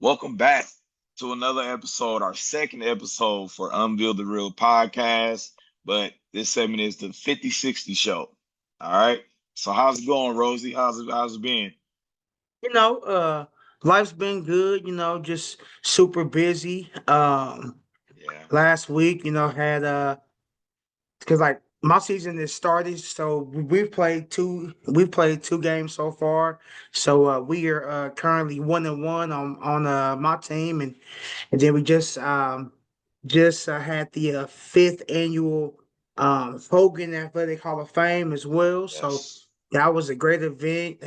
Welcome back to another episode, our second episode for Unveil the Real podcast. But this segment is the 50/60 show. All right. So how's it going, Rosie? How's it been? You know, uh, Life's been good, just super busy. Yeah. Last week, had because like my season is started, so we've played two games so far. So we are currently 1-1 on my team, and then we just had the fifth annual Hogan Athletic Hall of Fame as well. So Yes. that was a great event.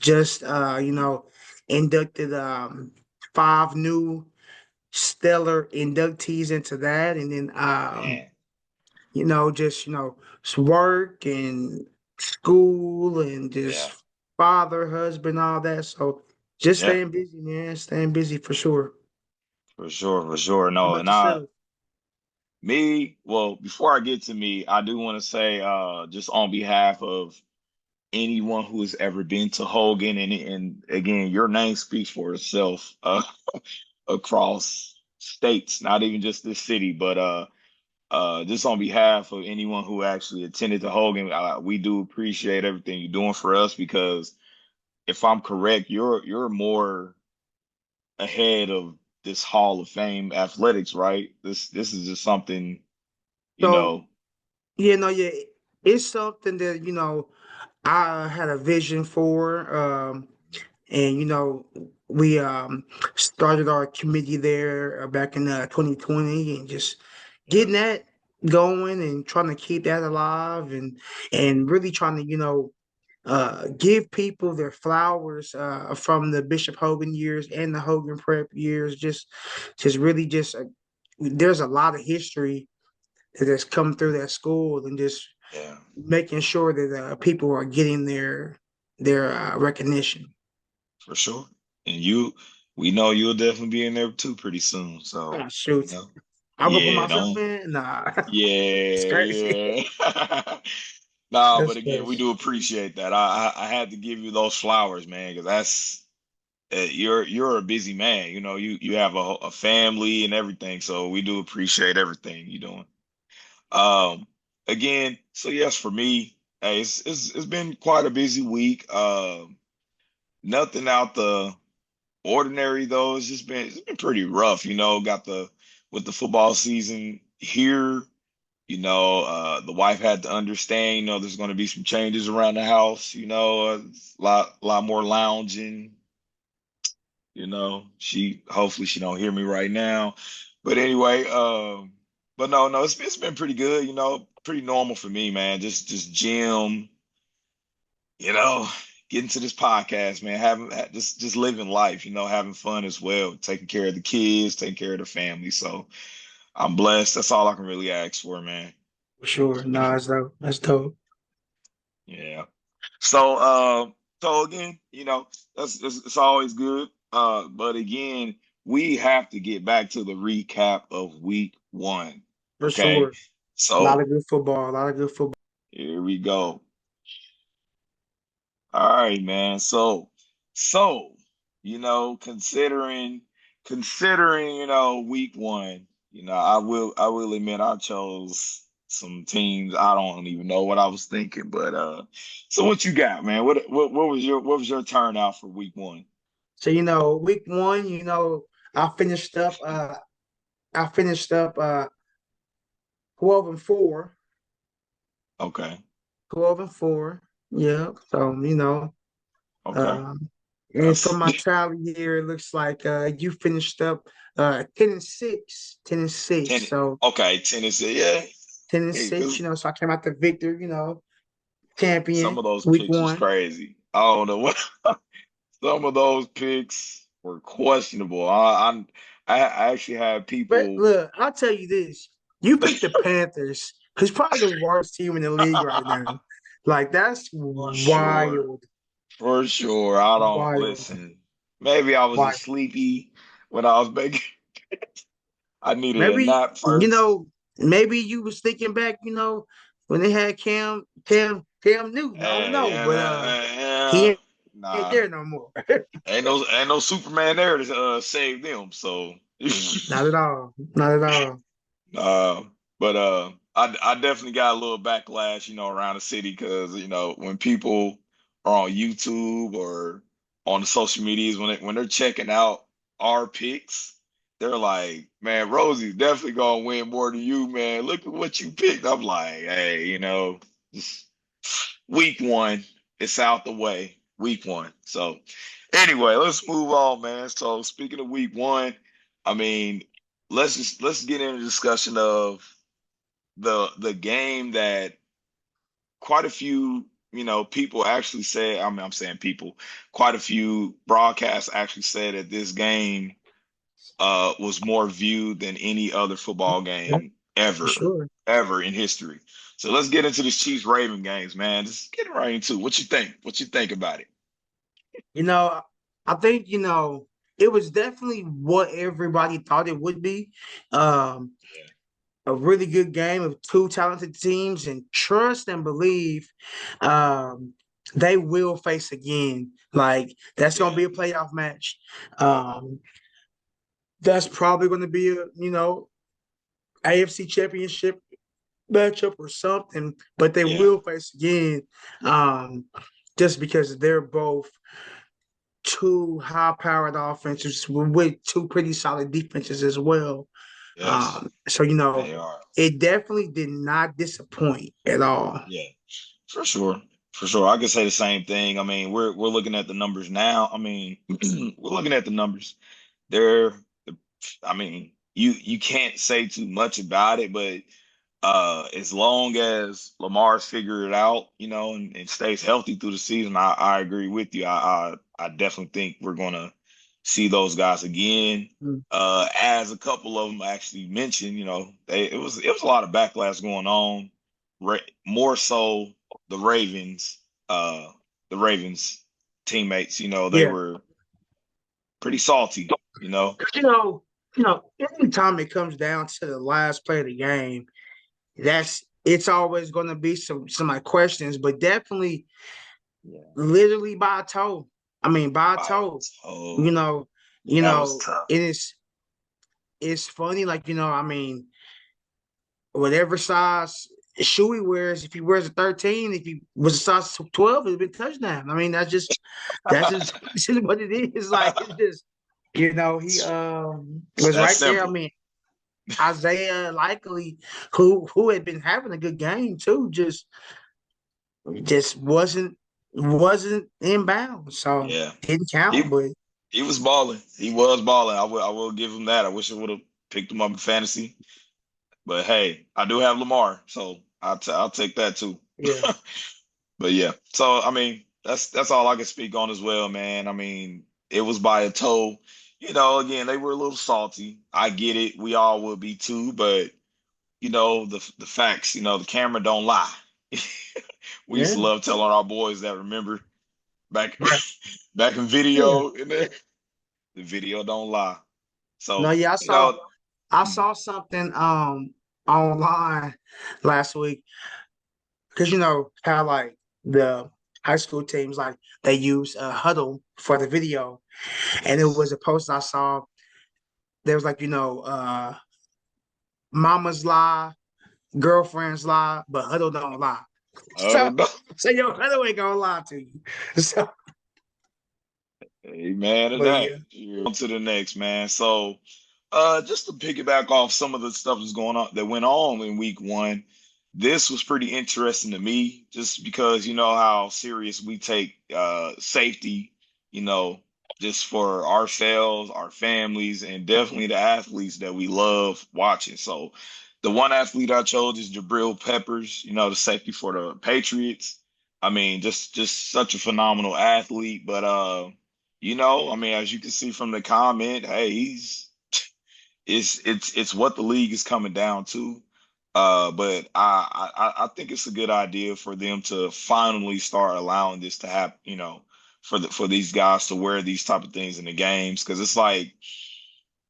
Just inducted five new stellar inductees into that, and then Man. just work and school and Yeah. just father, husband, all that. So just Yeah. staying busy, man. Staying busy for sure. For sure. For sure. How No, about and yourself? before I get to me, I do want to say, just on behalf of anyone who has ever been to Hogan, and again, your name speaks for itself. Across states, not even just this city, but just on behalf of anyone who actually attended to Hogan, we do appreciate everything you're doing for us because if I'm correct, you're more ahead of this Hall of Fame athletics, right? This is just something, you So know. yeah, it's something that I had a vision for. And we started our committee there back in 2020, and just Yeah, getting that going and trying to keep that alive, and really trying to give people their flowers from the Bishop Hogan years and the Hogan Prep years. Just really just there's a lot of history that has come through that school, and just yeah, making sure that people are getting their recognition. for sure. And we know you'll definitely be in there too pretty soon. So, Oh, shoot. I'm gonna put yeah, myself don't. in. Nah, it's Yeah, crazy. yeah. Nah, but That's again, we crazy. do appreciate that. I had to give you those flowers, man, because that's you're a busy man. You have a family and everything, so we do appreciate everything you're doing. Um, Again, so yes, for me, hey, it's been quite a busy week. Nothing out the ordinary though. It's been pretty rough. Got the with the football season here. The wife had to understand, there's going to be some changes around the house, a lot more lounging, she hopefully she don't hear me right now. But anyway, but no, it's been pretty good, pretty normal for me, man. Just gym, you know, getting to this podcast, man, having just living life, having fun as well, taking care of the kids, taking care of the family. So I'm blessed. That's all I can really ask for, man. For sure. Nah, that's dope. That's dope. Yeah. So, so again, that's it's always good. But again, we have to get back to the recap of week one. For Okay. sure. A lot So of good football. A lot of good football. here we go. All right, man. So, considering, week one, I will admit I chose some teams. I don't even know what I was thinking, but so what you got, man? What was your turnout for week one? So week one, I finished up. I finished up 12-4. Okay. 12-4. Yeah. So Okay. um, and from That's my tally here, it looks like you finished up 10-6. 10-6. 10. So Okay, Tennessee. Yeah. ten and Hey, six. because So I came out the victor. Champion some of those week picks was one. crazy. I don't know what. Some of those picks were questionable. I actually had But people look, I'll tell you this: you picked the Panthers, who's probably the worst team in the league right now. Like that's for sure. wild, For sure. I don't wild, listen. Maybe I was wild. just sleepy when I was making. I needed a Maybe nap first. maybe you was thinking back, when they had Cam Newton. I don't know, but Yeah, he yeah. Ain't Nah, there no more. ain't no Superman there to save them. So, Not at all. Not at all. uh, but I definitely got a little backlash, around the city because when people are on YouTube or on the social medias when they're checking out our picks, they're like, "Man, Rosie's definitely gonna win more than you, man. Look at what you picked." I'm like, "Hey, just week one, it's out the way. Week one." So anyway, let's move on, man. So speaking of week one, I mean, let's get into a discussion of the game that quite a few, people actually said. I mean, I'm saying people, quite a few broadcasts actually said that this game was more viewed than any other football Yeah, game for ever, sure. ever in history. So let's get into this Chiefs Raven games, man. Just get right into it. What you think? What you think about it? You know, I think, it was definitely what everybody thought it would be. Um, a really good game of two talented teams, and trust and believe um, they will face again. Like, that's gonna Yeah, be a playoff match. Um, that's probably gonna be a, AFC championship matchup or something, but they yeah, will face again. Um, just because they're both two high-powered offenses with two pretty solid defenses as well. yes, So they are. it definitely did not disappoint at all. Yeah, for sure. For sure. I could say the same thing. I mean, we're looking at the numbers now. I mean, we're looking at the numbers. They're I mean, you can't say too much about it, but as long as Lamar's figured it out, and stays healthy through the season, I agree with you. I definitely think we're gonna see those guys again. Mm. As a couple of them actually mentioned, it was a lot of backlash going on. More so the Ravens, uh, the Ravens teammates, they Yeah, were pretty salty. 'cause anytime it comes down to the last play of the game, it's always going to be some like questions, but definitely, Yeah. literally by a toe. I mean, by a Right. toe. You So know, that was tough. it is. It's funny, like I mean, whatever size shoe he wears, if he wears a 13, if he was a size 12, it'd be touchdown. I mean, that's just this is what it is. Like, it's just, he was That's right there. I simple. mean, Isaiah Likely, who had been having a good game too, just wasn't inbound. So Yeah. didn't count, He but he was balling. He was balling. I will give him that. I wish I would have picked him up in fantasy. But hey, I do have Lamar, so I'll take that too. yeah. But yeah. So I mean, that's all I can speak on as well, man. I mean, it was by a toe. Again, they were a little salty. I get it. We all would be too, but the facts, the camera don't lie. We used Yeah. to love telling our boys that, remember back Right. back in Yeah. video, and the video don't lie. No, So, yeah, I mm, saw something online last week, because how like the high school teams, like, they use huddle for the video, and it yes. was a post I saw. There was like, mama's lie, girlfriend's lie, but huddle don't lie. So No. huddle ain't gonna lie to you. So, Amen to but that. yeah, On to the next, man. So, just to piggyback off some of the stuff that's going on that went on in week one, this was pretty interesting to me, just because you know how serious we take safety, you know, just for ourselves, our families, and definitely the athletes that we love watching. So, the one athlete I chose is Jabril Peppers, the safety for the Patriots. I mean, just such a phenomenal athlete, but I mean, as you can see from the comment, hey, it's what the league is coming down to. But I think it's a good idea for them to finally start allowing this to happen, for these guys to wear these type of things in the games, because it's like,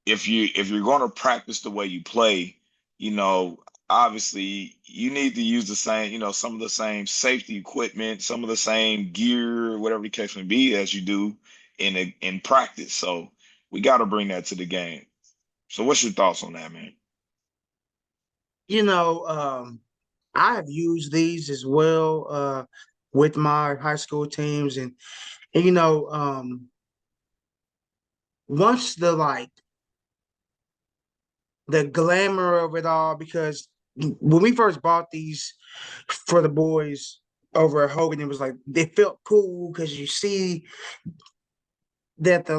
if you're going to practice the way you play, you know, obviously you need to use the same, some of the same safety equipment, some of the same gear, whatever the case may be, as you do in practice. So we got to bring that to the game. So what's your thoughts on that, man? You know, I have used these as well with my high school teams, and once the glamour of it all, because when we first bought these for the boys over at Hogan, it was like they felt cool because you see that the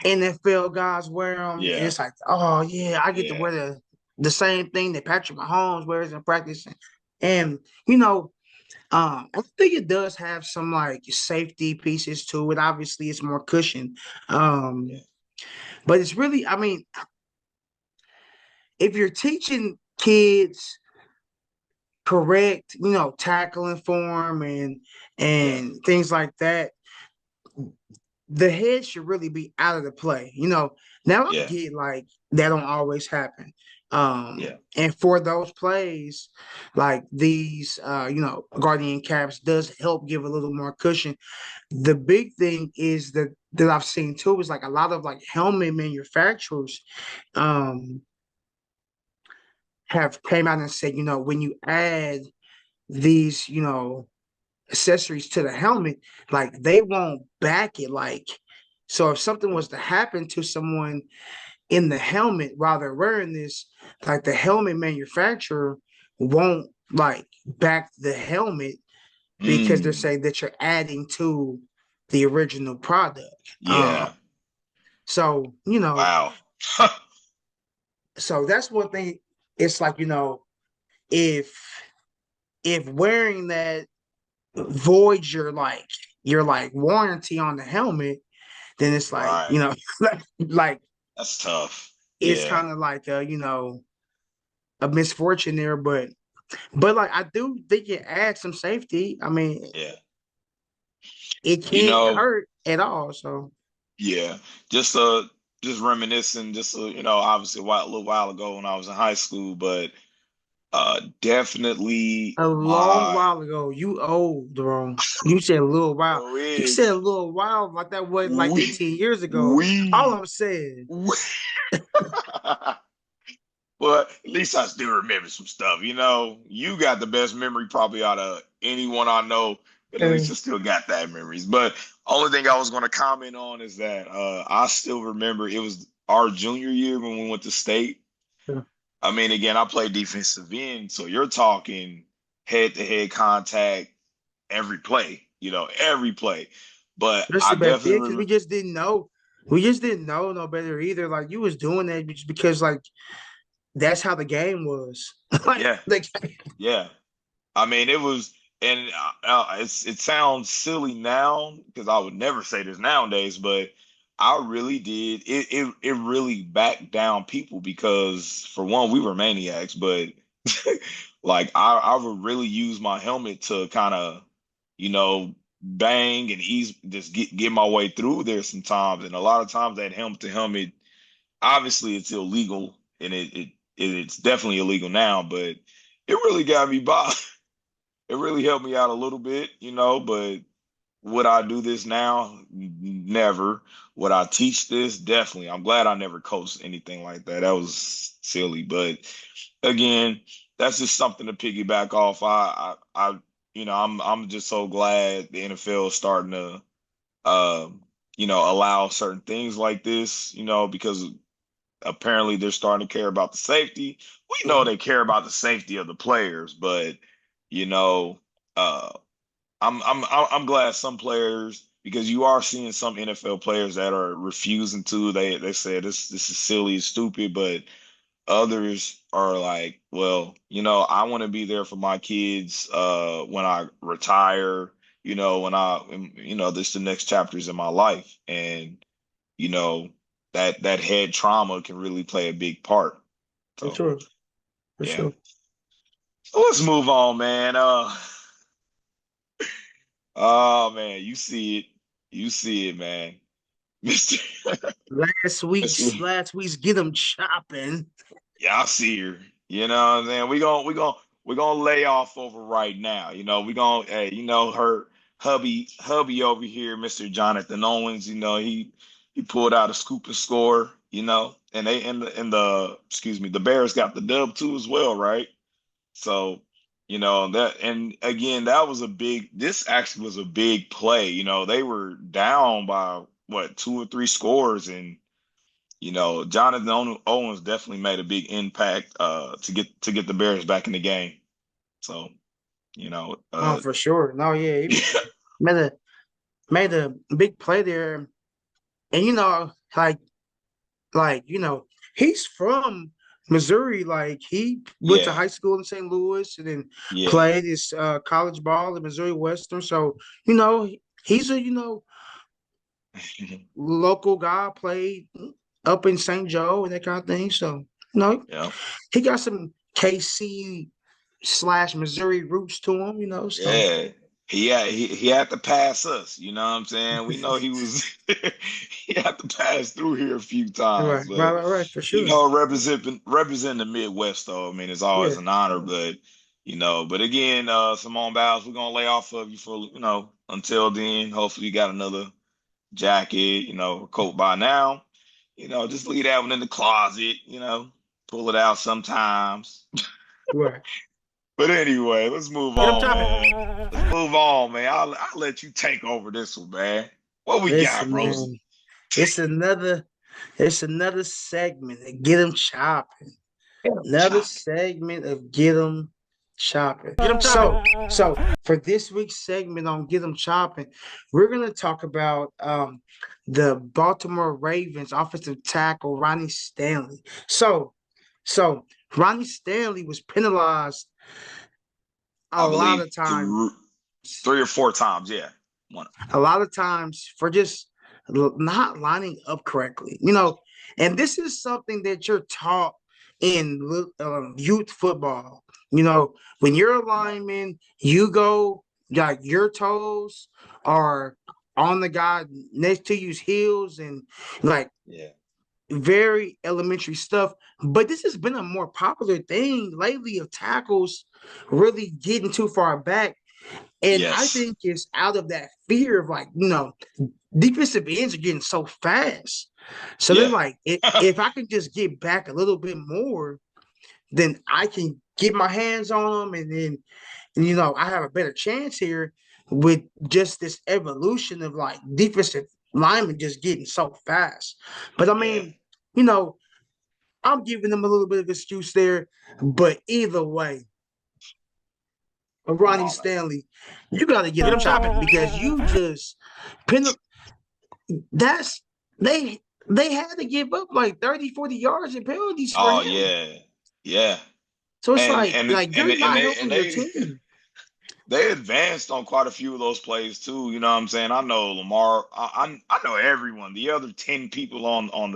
NFL guys wear them, and Yeah, it's like, oh yeah, I get to yeah, wear the same thing that Patrick Mahomes wears in practice, and you know, I think it does have some like safety pieces to it. Obviously, it's more cushion, yeah, but it's really, I mean, if you're teaching kids correct, tackling form yeah, and things like that, the head should really be out of the play. Now I yeah, get like that don't always happen. yeah. And for those plays, like these guardian caps does help give a little more cushion. The big thing is that I've seen too is like a lot of like helmet manufacturers um have came out and said, when you add these, accessories to the helmet, like they won't back it. Like, so if something was to happen to someone in the helmet while they're wearing this, like the helmet manufacturer won't like back the helmet because they're Mm, saying that you're adding to the original product. yeah. So, Wow. so that's one thing. It's like, if wearing that voids your warranty on the helmet, then it's like, Right. like That's tough. it's Yeah. kind of like a misfortune there, but like I do think it adds some safety. I mean, Yeah. it You can't know, hurt at all. So yeah. Just just reminiscing, obviously a little while ago when I was in high school, but definitely a long my while ago, you old, bro. You said a little while. oh You said a is little while, like that was like we 18 years ago. All we I'm saying. we But at least I still remember some stuff. You got the best memory probably out of anyone I know, but at least I still got that memories. But only thing I was going to comment on is that I still remember it was our junior year when we went to state. I mean, again, I played defensive end, so you're talking head-to-head contact every play, every play. But I Especially back then, because definitely, we just didn't know. We just didn't know no better either. Like you was doing that just because like that's how the game was. yeah, like yeah. I mean, it was, and it sounds silly now because I would never say this nowadays, but I really did. It really backed down people because for one, we were maniacs, but like I would really use my helmet to kind of, you know, bang and ease, just get my way through there sometimes, and a lot of times that helmet to helmet, obviously it's illegal, and it's definitely illegal now, but it really got me by. It really helped me out a little bit, but would I do this now? Never. Would I teach this? Definitely. I'm glad I never coached anything like that. That was silly. But again, that's just something to piggyback off. I'm just so glad the NFL is starting to, allow certain things like this, because apparently they're starting to care about the safety. We know they care about the safety of the players, but you know, uh, I'm glad some players, because you are seeing some NFL players that are refusing to. They say this is silly, it's stupid, but others are like, well, I want to be there for my kids when I retire. When this the next chapters in my life, and you know that head trauma can really play a big part. for So sure, for yeah. sure. So let's move on, man. Oh man, you see it, man. Mister Last week's Mister last week's get them chopping. Yeah, I see her. You know what I'm saying? We gonna lay off over right now. We gonna hey, her hubby over here, Mr. Jonathan Owens, he pulled out a scoop and score, and they excuse me, the Bears got the dub too as well, right? So, that, and again, this actually was a big play. They were down by what, two or three scores, and Jonathan Owens definitely made a big impact to get the Bears back in the game. So, you know, Oh, uh for sure. No, yeah, he yeah, made a made a big play there, and he's from Missouri. Like he went to yeah, high school in St. Louis and then yeah. played his college ball at Missouri Western. So you know he's a local guy, played up in St. Joe and that kind of thing. So Yeah. he got some KC slash Missouri roots to him. So Yeah. He had to pass us, you know what I'm saying? We know he was he had to pass through here a few times, right, right, but right, right, for sure. representing the Midwest though, I mean it's always Yeah, an honor, but but again, Simone Biles, we're gonna lay off of you for until then. Hopefully you got another jacket, coat by now. Just leave that one in the closet, pull it out sometimes. right. But anyway, let's move Get him on, chopping. man. Let's move on, man. I'll let you take over this one, man. What we got, Listen, Rosie? man. It's another it's another segment of get them chopping. Another Chop. segment of get them chopping. Get him So chopping. for this week's segment on get them chopping, we're gonna talk about the Baltimore Ravens offensive tackle Ronnie Stanley. So Ronnie Stanley was penalized a I lot believe of times, three or four times. Yeah. One. for just not lining up correctly. And this is something that you're taught in youth football. When you're a lineman, you go like your toes are on the guy next to you's heels and like Yeah. very elementary stuff. But this has been a more popular thing lately of tackles really getting too far back. And I Yes. think it's out of that fear of like, defensive ends are getting so fast. So they're Yeah. like, if I can just get back a little bit more, then I can get my hands on them, and then I have a better chance here with just this evolution of like defensive linemen just getting so fast. But I Yeah. mean, you know, I'm giving them a little bit of excuse there, but either way, Come Ronnie on now. Stanley, you got to get Get him him chopping chopping. because you just pin that's they they had to give up like 30, 40 yards and penalties for Oh him. yeah. Yeah. So it's And like and like and you're and not they and helping your they team. they advanced on quite a few of those plays too. You know what I'm saying? I know Lamar. I know everyone. The other 10 people on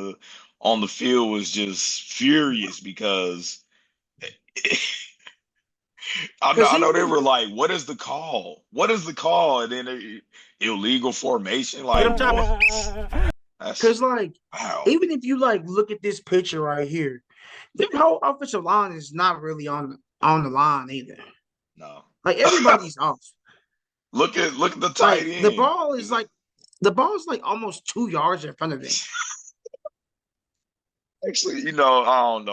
the field was just furious because I know Because I know they even were like, "What is the call? What is the call?" And then illegal formation. Get Like him what? chopping. because That's like wow. even if you like look at this picture right here, the whole offensive line is not really on the line either. No. Like everybody's off. Look at the tight Like end. the ball is like almost 2 yards in front of him. Actually, I don't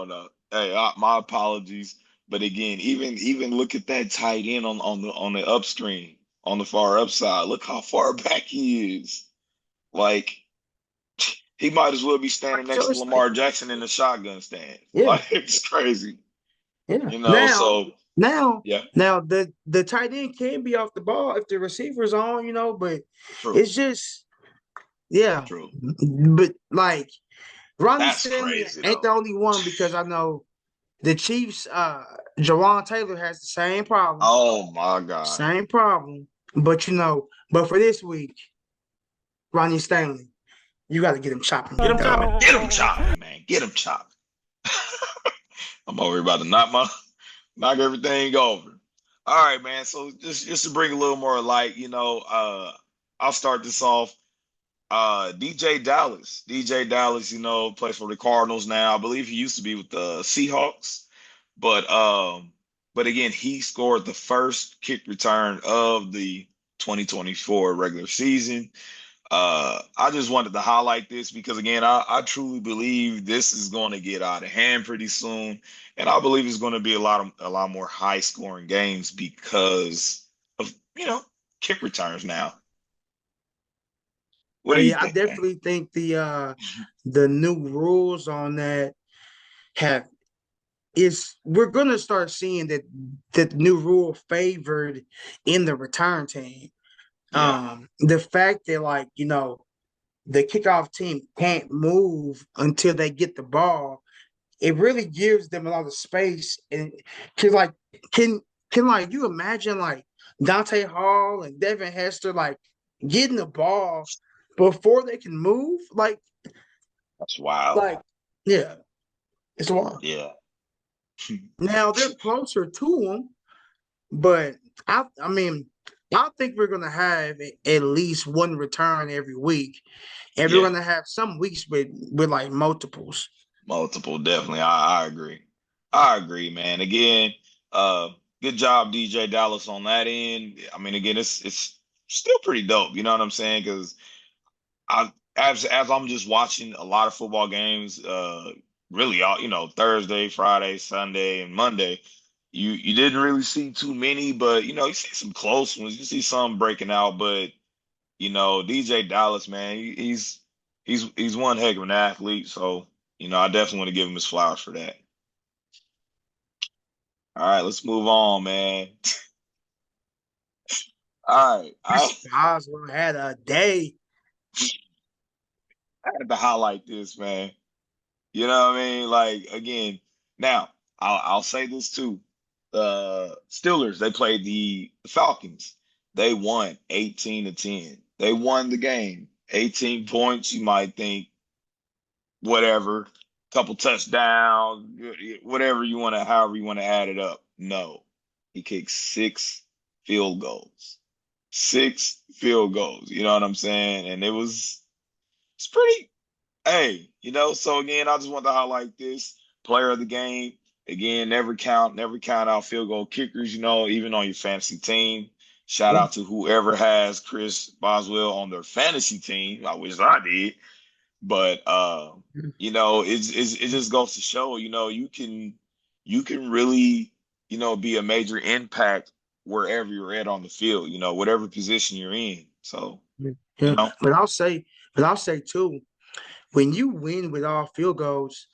know. Hey, my apologies. But again, even look at that tight end on the upstream, on the far upside. Look how far back he is. Like he might as well be standing next So to it's like, Lamar Jackson in the shotgun stand. yeah, Like it's crazy. yeah. So Now, yeah, now the tight end can be off the ball if the receiver's on, but true, it's just yeah. true. But like Ronnie That's Stanley crazy ain't the though. only one because I know the Chiefs, Jawan Taylor has the same problem. Oh my God. Same problem. But for this week, Ronnie Stanley, you got to get him chopping, Get big him dog. Get him chopping. chopping, man. Get him chopping. I'm over here about to knock everything over. All right, man. So just to bring a little more light, I'll start this off. DJ Dallas. DJ Dallas, plays for the Cardinals now. I believe he used to be with the Seahawks. But but again, he scored the first kick return of the 2024 regular season. I just wanted to highlight this because again, I truly believe this is going to get out of hand pretty soon, and I believe it's going to be a lot more high scoring games because of kick returns now. What do you Yeah, I think, man? definitely think the new rules on that have is we're gonna start seeing that the new rule favored in the return team. Yeah, The fact that like, the kickoff team can't move until they get the ball, it really gives them a lot of space. And cause like can can like you imagine like Dante Hall and Devin Hester like getting the ball before they can move? that's wild. Like yeah, it's wild. Yeah, Now they're closer to them, but I mean I think we're gonna have at least one return every week, and we're yeah, gonna have some weeks with like multiples. multiple, definitely. I agree. I agree, man. Again, uh, good job, DJ Dallas, on that end. I mean, again, it's still pretty dope. You know what I'm saying? Because as I'm just watching a lot of football games, really all Thursday, Friday, Sunday, and Monday. You didn't really see too many, but you see some close ones. You see some breaking out, but DJ Dallas, man, he's one heck of an athlete. So I definitely want to give him his flowers for that. All right, let's move on, man. All right, I Chris Boswell had a day. I had to highlight this, man. You know what I mean? Like again, now I'll say this too. The Steelers, they played the Falcons. They won 18-10. They won the game. 18 points, you might think, whatever, couple touchdowns, whatever you want to, however you want to add it up. No. He kicked six field goals. Six field goals. You know what I'm saying? And it's pretty. Hey, so again, I just want to highlight this player of the game. Again, never count out field goal kickers, even on your fantasy team. Shout out to whoever has Chris Boswell on their fantasy team. I wish I did. But it just goes to show, you can really, be a major impact wherever you're at on the field, whatever position you're in. So, you Yeah, know, but I'll say too, when you win with all field goals,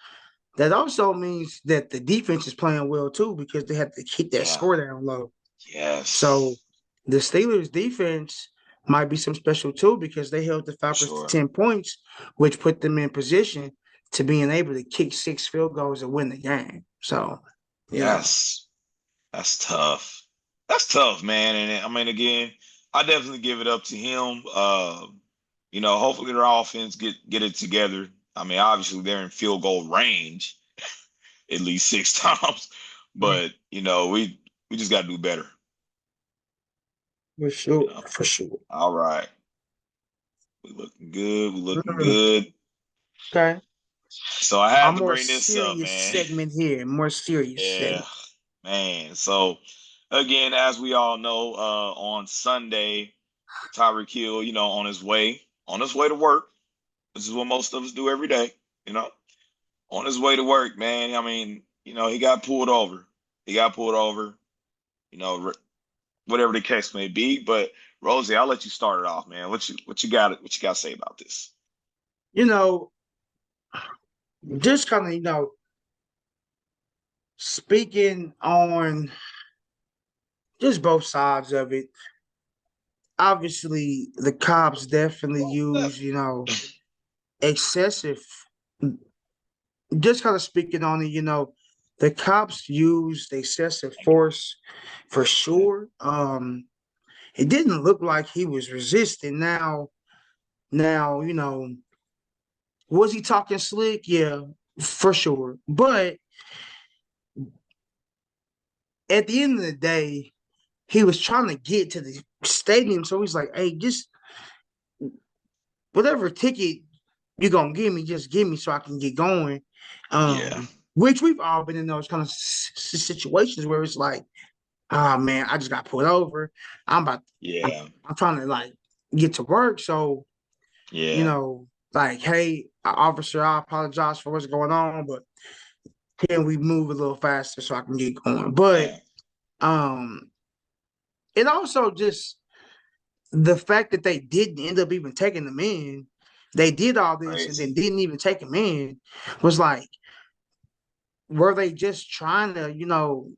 that also means that the defense is playing well too because they have to keep that yeah, score down low. So yes, the Steelers defense might be some special too because they held the for Falcons to sure. 10 points, which put them in position to being able to kick six field goals and win the game. So, yeah. That's that's tough. That's tough, man. And I mean, again, I definitely give it up to him. Hopefully their offense get it together. I mean, obviously they're in field goal range at least six times, but we just got to do better. For You sure, know. for sure. All right, we looking good. We looking Mm, good. okay. So I A had to more bring this up, serious man. segment here, more serious Yeah, segment. man. So again, as we all know, on Sunday, TYREEK Hill, on his way to work. This is what most of us do every day, you know, on his way to work, man. I mean, he got pulled over. He got pulled over, you know, whatever the case may be. But Rosie, I'll let you start it off, man. What you got to say about this? You know, just kind of, speaking on just both sides of it. Obviously, the cops definitely use, excessive, just kind of speaking on it, the cops used excessive force for Yeah, sure. It didn't look like he was resisting. Now, was he talking slick? Yeah, for sure. But at the end of the day, he was trying to get to the stadium. So he's like, hey, just whatever ticket you're gonna give me, just give me so I can get going. yeah, Um, which we've all been in those kind of situations where it's like, oh man, I just got pulled over. I'm about, I'm, Yeah, I'm trying to like get to work. So, you yeah, know, like, hey, officer, I apologize for what's going on, but can we move a little faster so I can get going? But yeah. um, it also just the fact that they didn't end up even taking them in, they did all this and then Crazy. didn't even take them in, was like, were they just trying to,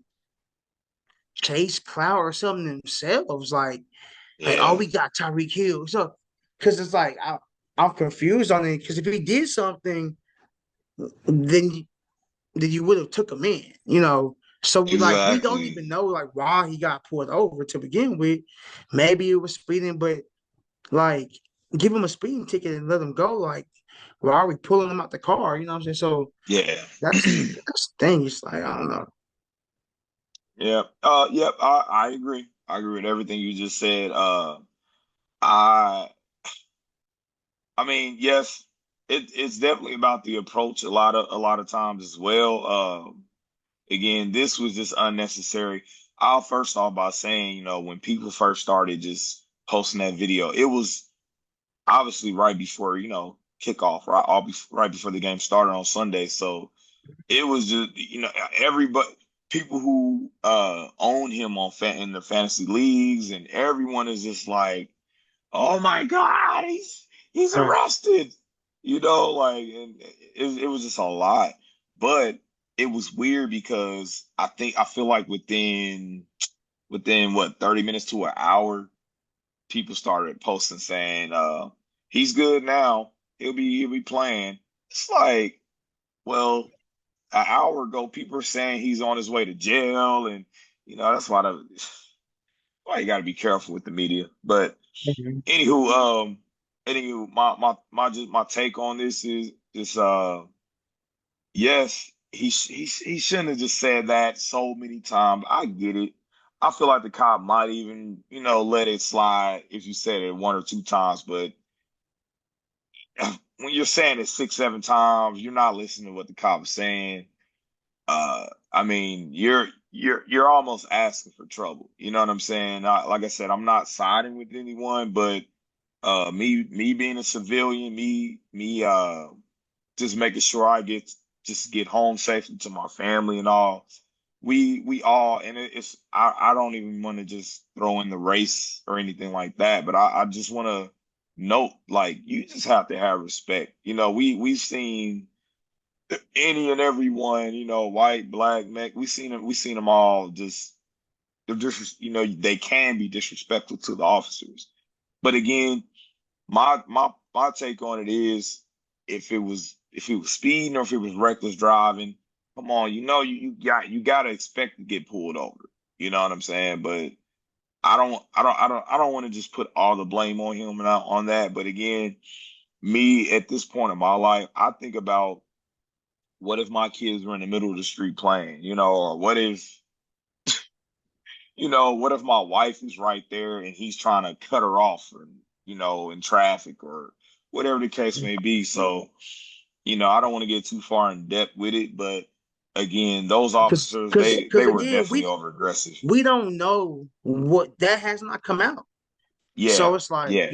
chase clout or something themselves? Like, oh, Yeah, we got TYREEK Hill. So, because it's like, I'm confused on it. Because if he did something, then then you would have took him in. So like we don't exactly. even know like why he got pulled over to begin with. Maybe it was speeding, but like give him a speeding ticket and let him go. Like, why are we pulling him out the car? You know what I'm saying? So Yeah. that's the thing. It's like I don't know. Yeah. Yep. I agree. I agree with everything you just said. I I mean, yes, it's definitely about the approach a lot of times as well. Again, this was just unnecessary. I'll first start by saying, when people first started just posting that video, it was obviously right before, kickoff, right? Right before the game started on Sunday. So it was just, everybody, people who own him in the fantasy leagues, and everyone is just like, oh my God, he's Right. arrested. Like, and it was just a lot. But it was weird because I feel like within what, 30 minutes to an hour, people started posting saying, he's good now. He'll be playing. It's like, well, an hour ago, people are saying he's on his way to jail, and that's why you got to be careful with the media. But Mhm. anywho, my take on this is just yes, he shouldn't have just said that so many times. I get it. I feel like the cop might even let it slide if you said it one or two times, but when you're saying it six, seven times, you're not listening to what the cop is saying. I mean, you're almost asking for trouble. You know what I'm saying? Like I said, I'm not siding with anyone, but me being a civilian, me just making sure I get home safely to my family and all. We all, and I don't even want to just throw in the race or anything like that, but I just want to note, like, you just have to have respect. We've seen any and everyone, white, black, Mex, we seen them all just they're just they can be disrespectful to the officers. But again, my take on it is, if it was speeding or if it was reckless driving, come on, you gotta expect to get pulled over. You know what I'm saying? But I don't want to just put all the blame on him and on that. But again, me at this point in my life, I think about, what if my kids were in the middle of the street playing, or what if my wife is right there and he's trying to cut her off, or, in traffic, or whatever the case may be. So, I don't want to get too far in depth with it, but again, those Because officers, because they because were again, definitely over aggressive. we don't know what that has not come out. So Yeah, it's like, yeah,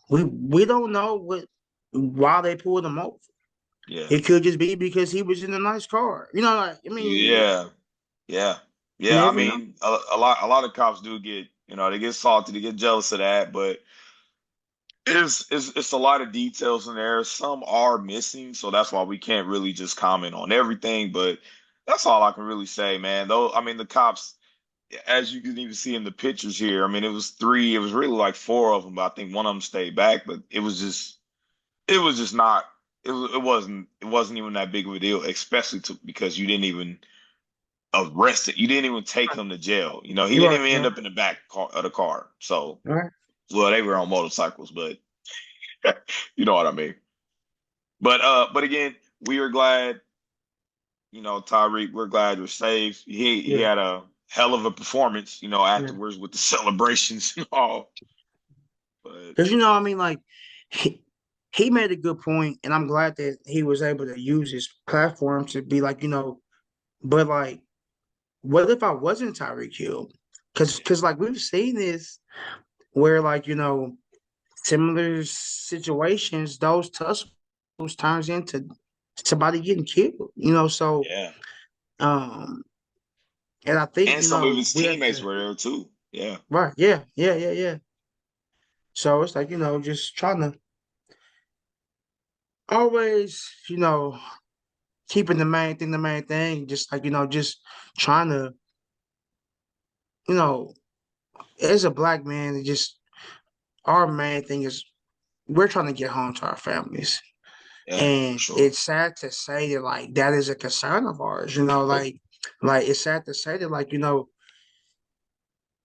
we don't know why they pulled him over. yeah, It could just be because he was in a nice car. Like, I mean, yeah, yeah, you yeah. I never know. mean, a lot of cops do get, they get salty, they get jealous of that, but it's a lot of details in there. Some are missing, so that's why we can't really just comment on everything. But that's all I can really say, man. Though, I mean, the cops, as you can even see in the pictures here, I mean, it was three. It was really like four of them, but I think one of them stayed back. But it was just not. It wasn't even that big of a deal, especially because you didn't even arrest it. You didn't even take him to jail. He You're didn't right, even end right, up in the back of the car. So, right. well, they were on motorcycles, but you know what I mean. But again, we are glad, Tyreek, we're glad you're safe. He Yeah, had a hell of a performance, yeah. afterwards with the celebrations and all. But Because I mean, like he made a good point, and I'm glad that he was able to use his platform to be like, But like, what if I wasn't Tyreek Hill? Because like we've seen this where like similar situations, those tussles turns into somebody getting killed. So Yeah. um, and I think And some of his we have teammates to were there too. Yeah. right, yeah, yeah, yeah, yeah. So it's like just trying to always keeping the main thing, just like just trying to you know as a black man, it just our main thing is we're trying to get home to our families. Yeah, for And sure. it's sad to say that like that is a concern of ours, like it's sad to say that like,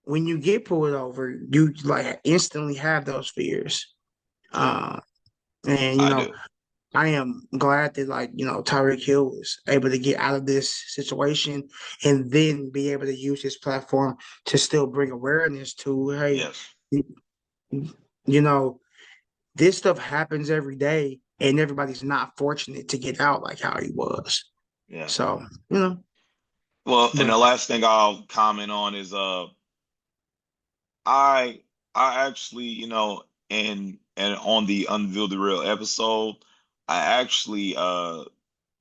when you get pulled over, you like instantly have those fears. Yeah, Uh, and I do. I am glad that like, Tyreek Hill was able to get out of this situation and then be able to use his platform to still bring awareness to, hey, Yes. you you know, this stuff happens every day and everybody's not fortunate to get out like how he was. Yeah. So, Well, and but the last thing I'll comment on is I I actually, and on the Unveil the Real episode, I actually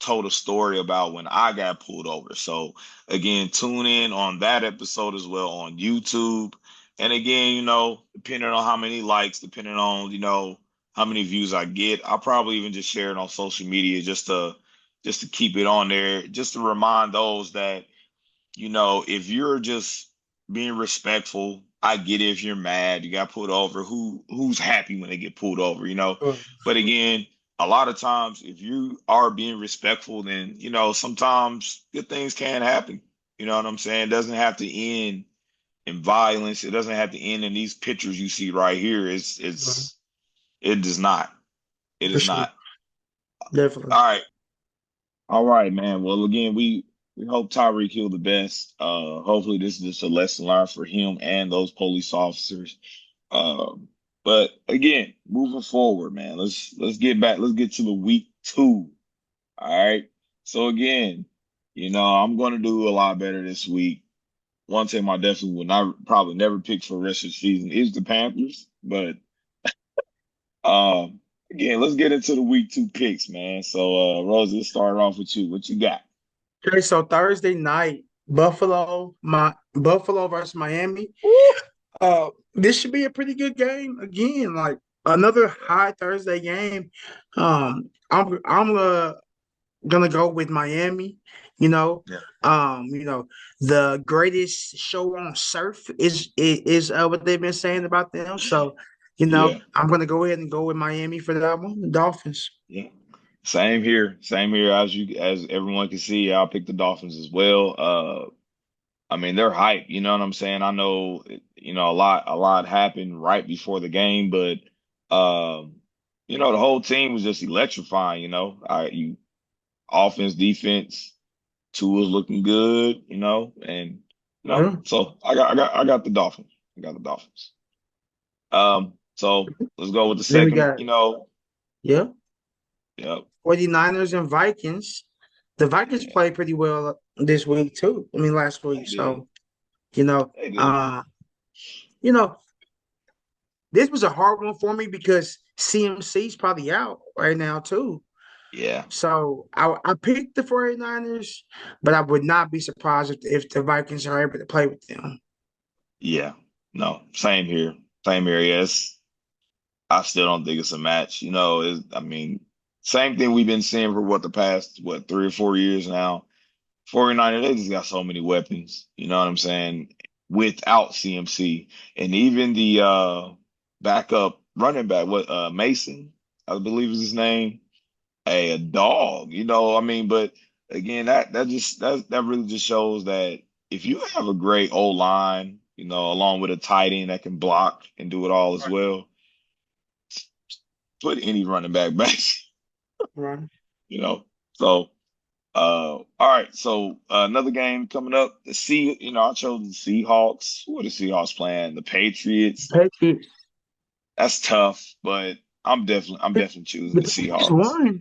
told a story about when I got pulled over. So again, tune in on that episode as well on YouTube. And again, depending on how many likes, depending on, how many views I get, I'll probably even just share it on social media just to keep it on there, just to remind those that if you're just being respectful, I get it if you're mad, you got pulled over. Who's happy when they get pulled over? uh, But again, a lot of times if you are being respectful, then sometimes good things can happen. You know what I'm saying? It doesn't have to end in violence. It doesn't have to end in these pictures you see right here. It does not. It for is sure, not. definitely. All right. All right, man. Well, again, we hope Tyreek Hill the best. Hopefully this is just a lesson learned for him and those police officers. Um, but again, moving forward, man, let's get back. Let's get to the week 2. All right. So again, I'm going to do a lot better this week. One team I definitely will not probably never pick for the rest of the season is the Panthers. But again, let's get into the week 2 picks, man. So Rose, let's start off with you. What you got? Okay, so Thursday night, Buffalo versus Miami. This should be a pretty good game again. Like another high Thursday game. I'm gonna go with Miami. You know, Yeah. the greatest show on surf is what they've been saying about them. So, Yeah. I'm gonna go ahead and go with Miami for that one. The Dolphins. Yeah. Same here. Same here. As everyone can see, I'll pick the Dolphins as well. I mean, they're hype, you know what I'm saying? I know, a lot happened right before the game, but the whole team was just electrifying. You offense, defense, two was looking good, and Yeah. so I got the Dolphins. I got the Dolphins. So let's go with the Then we second, got yeah, yep, 49ers and Vikings. The Vikings yeah, played pretty well this week too. I mean last week. they did. So, you know, They did. uh, you know, this was a hard one for me because CMC's probably out right now too. Yeah. So I picked the 49ers, but I would not be surprised if the Vikings are able to play with them. Yeah. No, same here. Same here. Yes. I still don't think it's a match. I mean, same thing we've been seeing for the past, 3 or 4 years now. 49ers, they just got so many weapons. You know what I'm saying? Without CMC. And even the backup running back, Mason, I believe is his name. A dog, I mean, but again, that really just shows that if you have a great O line, along with a tight end that can block and do it all as well, put any running back, Right. you know. So all right, so another game coming up. I chose the Seahawks. Who are the Seahawks playing? The Patriots. Patriots. That's tough, but I'm definitely choosing The the Patriots Seahawks. won.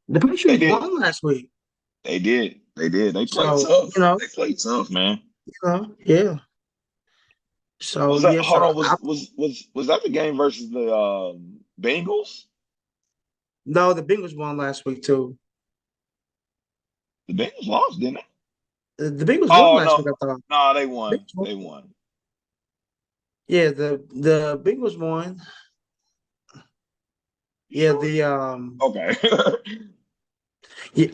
The They Patriots did. won last week. They did. They did. They played So, tough. They played tough, man. yeah. So Was that? yeah, Hold so on. Was that the game versus the Bengals? no, the Bengals won last week too. The Bengals lost, didn't they? The Bengals won Oh last no, week, I thought. no, they won. Bengals won. They won. Yeah, the Bengals won. You Yeah, sure? the Okay. yeah,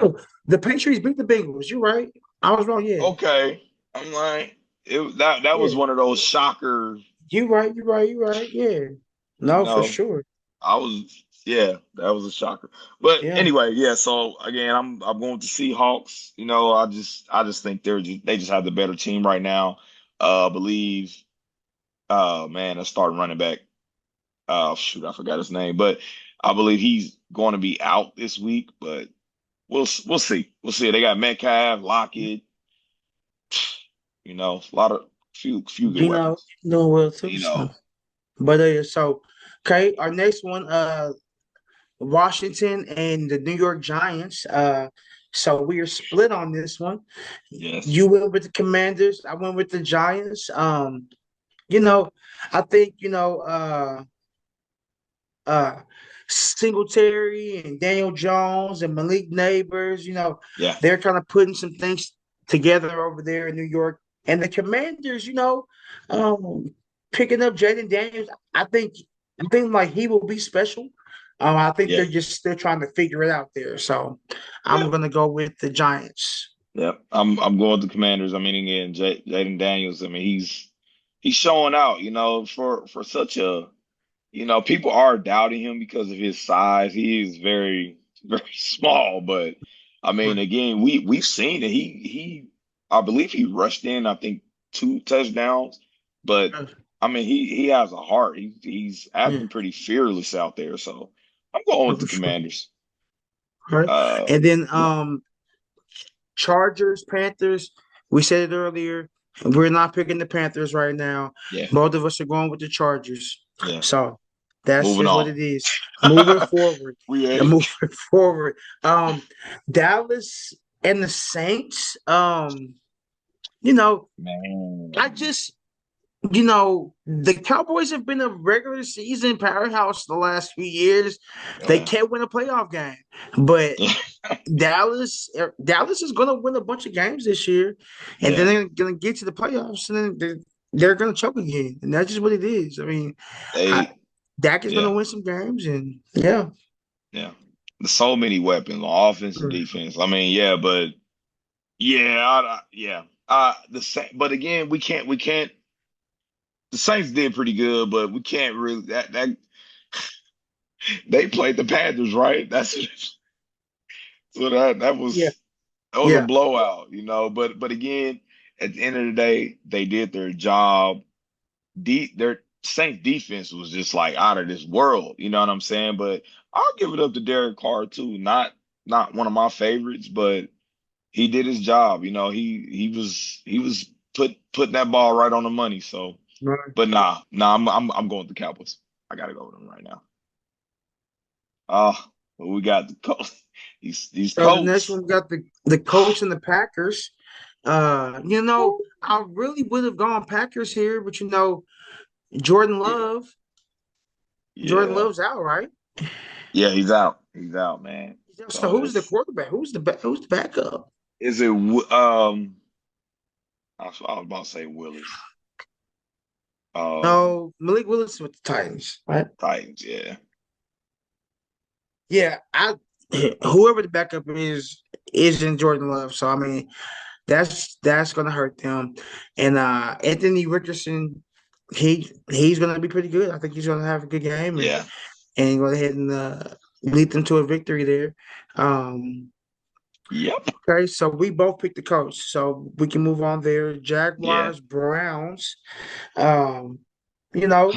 no. The Patriots beat the Bengals. You're right. I was wrong. Yeah, Okay. I'm like that was yeah. one of those shocker. You right. You right. You right. Yeah. You No, for know, sure. I was yeah, that was a shocker. But Yeah. anyway, yeah. So again, I'm going with the Seahawks. I just think they just have the better team right now. I believe. Man, a starting running back. Shoot, I forgot his name, but I believe he's going to be out this week. But we'll see. We'll see. They got Metcalf, Lockett. A lot of few good weapons. Doing well too. You So, know, but okay. Our next one, Washington and the New York Giants. So we are split on this one. yes, You went with the Commanders. I went with the Giants. You know, I think uh Singletary and Daniel Jones and Malik Neighbors, yeah, they're kind of putting some things together over there in New York. And the Commanders, um, picking up Jaden Daniels, I think like he will be special. I think yeah, they're just still trying to figure it out there. So yeah, I'm gonna go with the Giants. yeah. I'm going with the Commanders. I mean, again, Jaden Daniels. I mean, he's showing out. For such a people are doubting him because of his size. He is very, very small. But I mean, Right. again, we've seen it. I believe he rushed in, I think, 2 touchdowns. But I mean, he has a heart. He's Yeah, acting pretty fearless out there. So I'm going with the for sure. Commanders. All right. Uh, And then yeah, Chargers, Panthers. We said it earlier. We're not picking the Panthers right now. yeah, Both of us are going with the Chargers. yeah. So that's Moving just what on. it is. Moving forward. We Yeah, ain't moving forward. Dallas and the Saints. You know, I man. just the Cowboys have been a regular season powerhouse the last few years. They Yeah, can't win a playoff game, but yeah, Dallas is going to win a bunch of games this year, and then yeah. they're going to get to the playoffs, and then they're going to choke again, and that's just what it is. I mean, I, They, Dak is going to yeah. win some games, and yeah, Yeah. There's so many weapons on offense and defense. I mean, yeah, but yeah, yeah. The same, but again, we can't. The Saints did pretty good, but we can't really that they played the Panthers, right? So that yeah, was a yeah, blowout. But again, at the end of the day, they did their job. Their Saints defense was just like out of this world. You know what I'm saying? But I'll give it up to Derek Carr too. Not one of my favorites, but he did his job. He was putting that ball right on the money. So, right. but nah, I'm going with the Cowboys. I gotta go with them right now. Uh but we got the Colts. These So the next Colts. one we got the Colts and the Packers. I really would have gone Packers here, but Jordan Yeah, Love, Jordan yeah, Love's out, right? yeah. He's out. He's out, man. So So who's the that's quarterback? Who's the backup? is it? I was about to say Willis. Um, No, Malik Willis with the Titans, right? Titans. Yeah, Yeah, I whoever the backup is in Jordan Love. So I mean, that's gonna hurt them. And Anthony Richardson, he's gonna be pretty good. I think he's gonna have a good game yeah, and go ahead and lead them to a victory there. yep, Okay, so we both picked the coach, so we can move on there. yeah, Jaguars, Browns. Um, you know,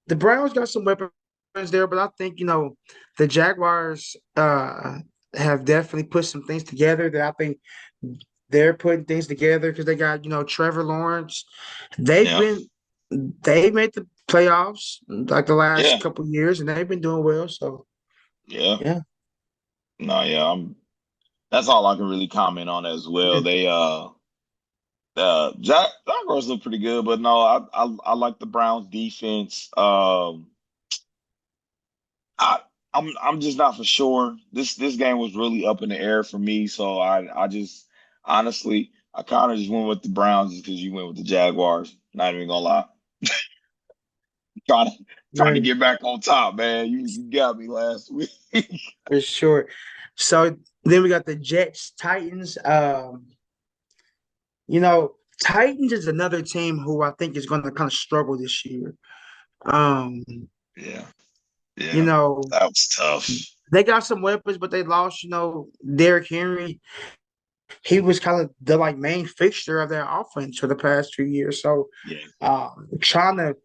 the Browns got some weapons there, but I think the Jaguars have definitely put some things together that I think they're putting things together because they got Trevor Lawrence. They've yeah, been they made the playoffs like the last yeah, couple of years, and they've been doing well. So yeah. yeah, No, yeah. that's all I can really comment on as well. Yeah, Jaguars look pretty good, but no, I like the Browns defense. I I'm just not for sure. This game was really up in the air for me, so I just honestly I kind of just went with the Browns just because you went with the Jaguars. Not even gonna lie, trying to trying to right, get back on top, man. You got me last week. for sure. So then we got the Jets, Titans. You know, Titans is another team who I think is going to kind of struggle this year. Um, Yeah, you yeah, know, that was tough. they got some weapons, but they lost, Derrick Henry. He was kind of the like main fixture of their offense for the past 2 years. So Yeah, trying to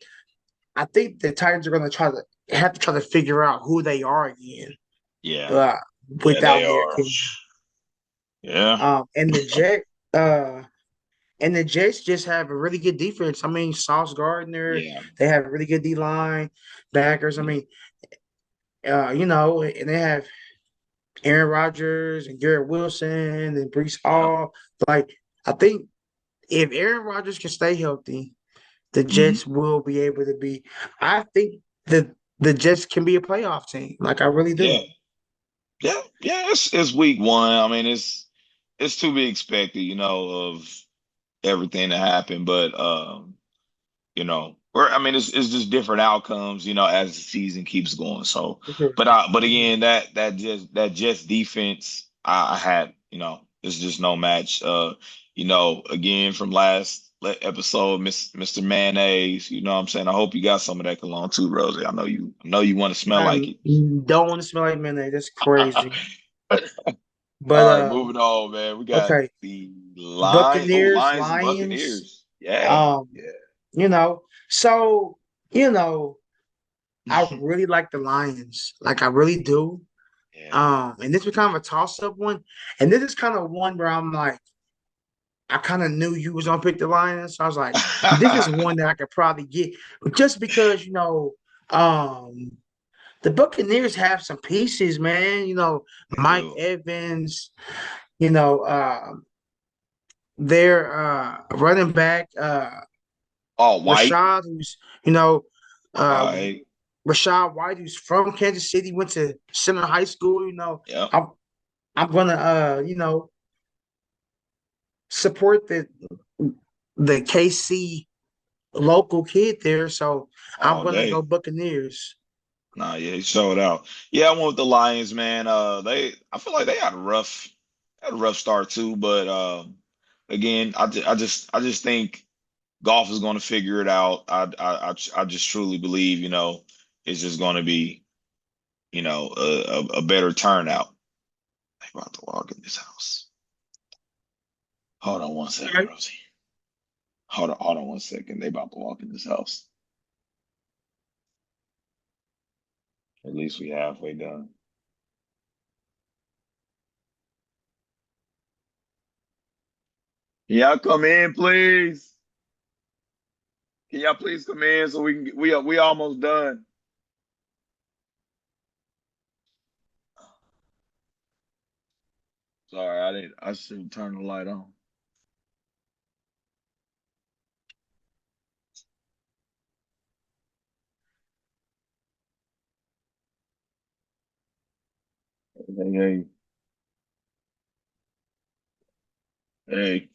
I think the Titans are gonna try to figure out who they are again, yeah, uh, yeah. They without Derrick are. Henry. Yeah, Um and the Jet uh and the Jets just have a really good defense. I mean, Sauce Gardner, yeah, they have a really good D line backers. I yeah, mean, and they have Aaron Rodgers and Garrett Wilson and Brees yeah. Hall. Like, I think if Aaron Rodgers can stay healthy, the Mhm. Jets will be able to be. I think the Jets can be a playoff team. Like, I really Yeah, do. yeah, yeah. It's week one. I mean, it's to be expected, of everything to happen. But or I mean, it's just different outcomes, as the season keeps going. So, For sure. but For sure. again, that Jets defense, I had, it's just no match. Again from last episode, Mr. Mayonnaise. You know what I'm saying? I hope you got some of that cologne too, Rosie. I know you want to smell I like it. don't want to smell like mayonnaise. That's crazy. But All right, moving on, man. We got okay, the Buccaneers, Lions and Lions. Buccaneers. Yeah, Um, yeah, so you know, I yeah, really like the Lions. Like I really do. yeah. And this was kind of a toss-up one. And this is kind of one where I'm like, I kind of knew you was gonna pick the Lions. So I was like, this is one that I could probably get. But just because, um, the Buccaneers have some pieces, man. They Mike do. Evans, you know, their running back, Oh, White. Rashad, you know, uh Right. Rashad White, who's from Kansas City, went to Center High School. Yep. I'm I'm gonna support the KC local kid there. So I'm All gonna go day. Buccaneers. Nah, yeah, he showed out. Yeah, I went with the Lions, man. I feel like they had a rough start too, but again, I just think golf is going to figure it out. I just truly believe, it's just going to be, a better turnout. They about to walk in this house. Hold on one second, Okay. Rosie. Hold on one second. They about to walk in this house. At least we halfway done. Can y'all come in, please? Can y'all please come in so we can we almost done. Sorry, I should turn the light on. Hey, hey, hey.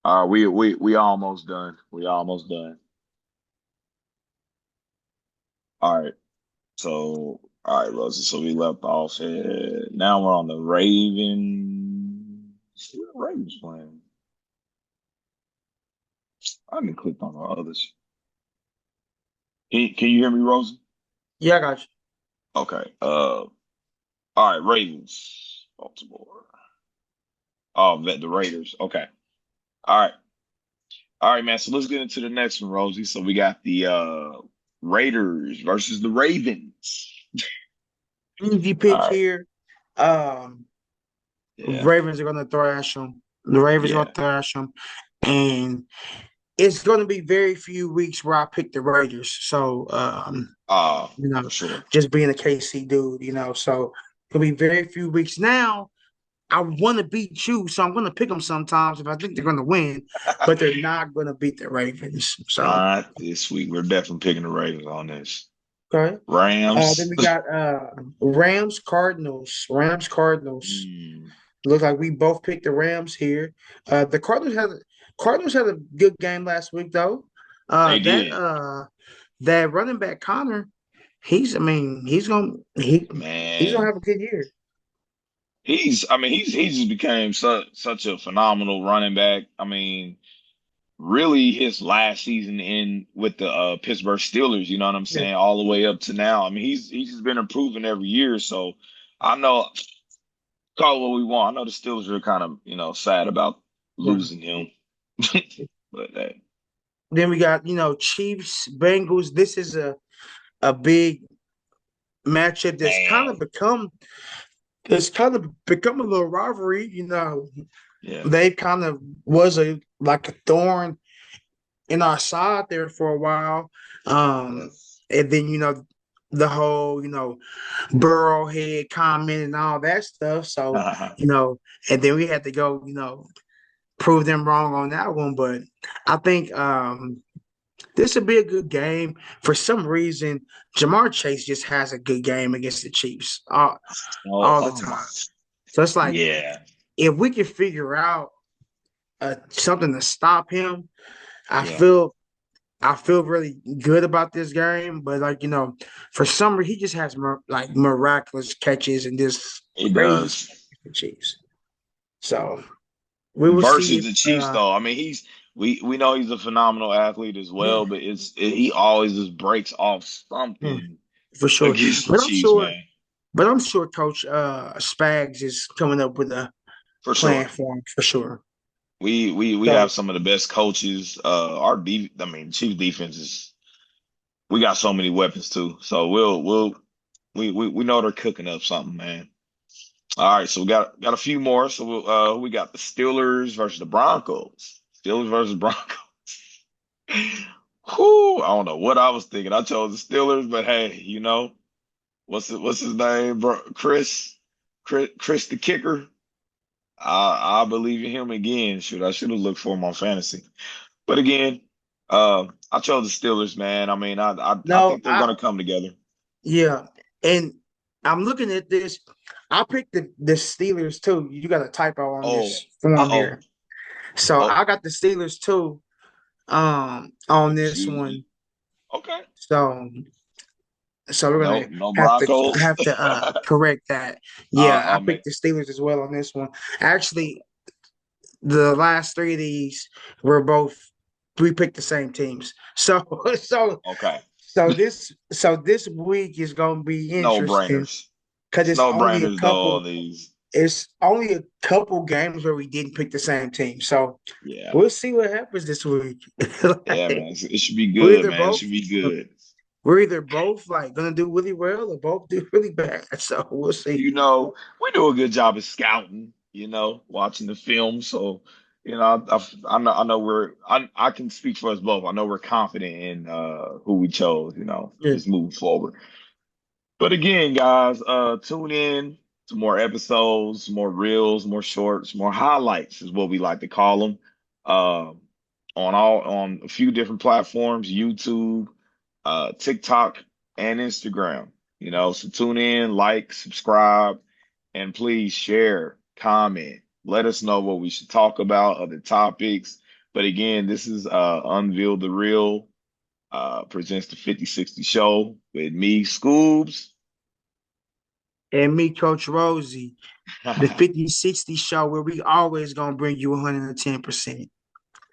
All right, we almost done. We almost done. All right. So all right, Rosie. So we left off at now we're on the Ravens. Who the Ravens playing? I haven't clicked on the others. Can you hear me, Rosie? Yeah, I got you. Okay. All right, Ravens, Baltimore. Oh, the Raiders. Okay. All right. All right, man. So let's get into the next one, Rosie. So we got the Raiders versus the Ravens. Easy All pick right. here. Um, Yeah. Ravens are gonna thrash them. The Ravens are gonna Yeah. thrash them, and it's gonna be very few weeks where I pick the Raiders. So, For sure. just being a KC dude. So gonna be very few weeks. Now I want to beat you, so I'm gonna pick them sometimes if I think they're gonna win, but they're not gonna beat the Ravens. So Not this week. We're definitely picking the Ravens on this. okay. Then Rams. we got Rams Cardinals. Rams Cardinals. Hmm, Looks like we both picked the Rams here. The Cardinals had a good game last week though. Uh they that did. uh that running back Connor, I mean, he's gonna Man. have a good year. He just became such a phenomenal running back. I mean, really his last season in with the Pittsburgh Steelers, you know what I'm Yeah, saying, all the way up to now. I mean, he's just been improving every year. So I know, call it what we want. I know the Steelers are kind of, sad about yeah. losing him. But hey, Then we got, Chiefs, Bengals. This is a big matchup man. that's kind of become a little rivalry. Yeah. They kind of was a like a thorn in our side there for a while. Yes. And then the whole Burrowhead comment and all that stuff. So and then we had to go prove them wrong on that one. But I think this would be a good game. For some reason, Jamar Chase just has a good game against the Chiefs Oh, all the oh my. time. So it's like Yeah. if we can figure out something to stop him, I Yeah. feel I feel really good about this game. But for some reason, he just has like miraculous catches and just It crazy does. stuff with the Chiefs. So we will see Versus if the Chiefs, though. I mean, we know he's a phenomenal athlete as yeah, well, but he always just breaks off yeah, something for sure. against the But I'm Chiefs, sure, man. but I'm sure Coach Spags is coming up with a For plan sure. for him for sure. We have So some of the best coaches. Chiefs defense is we got so many weapons too. So we know they're cooking up something, man. All right, so we got a few more. So we got the Steelers versus the Broncos. Steelers versus Broncos. Whew, I don't know what I was thinking. I chose the Steelers, but hey, what's his name, bro? Chris the kicker. I believe in him again. I should have looked for him on fantasy, but again, I chose the Steelers, man. I mean, I no, think they're gonna come together. yeah, and I'm looking at this. I picked the Steelers too. You got a typo on Oh, this form uh-oh. here. So Oh, I got the Steelers too on this excuse one. me. Okay. So we're No, gonna no have to Broncos. correct that. Yeah, I I'll make. picked the Steelers as well on this one. Actually, the last three of these were both we picked the same teams. So so Okay. this week is gonna be No interesting brainers. because It's no brainers though on these. it's only a couple games where we didn't pick the same team. So Yeah. we'll see what happens this week. Yeah, man. It should be we're good, either man. It both should be good. we're either both like gonna do really well or both do really bad. So we'll see. We do a good job of scouting, watching the film. So, I know I can speak for us both. I know we're confident in who we chose, Yeah. just moving forward. But again, guys, tune in to more episodes, more reels, more shorts, more highlights is what we like to call them. Um, on a few different platforms, YouTube, TikTok, and Instagram. So tune in, like, subscribe, and please share, comment. Let us know what we should talk about, other topics. But again, this is Unveil the Real, presents the 5060 show with me, Scoobs. And me, Coach Rosey, the 50-60 show where we always gonna bring you 110%.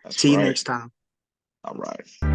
That's See you right. next time. All right.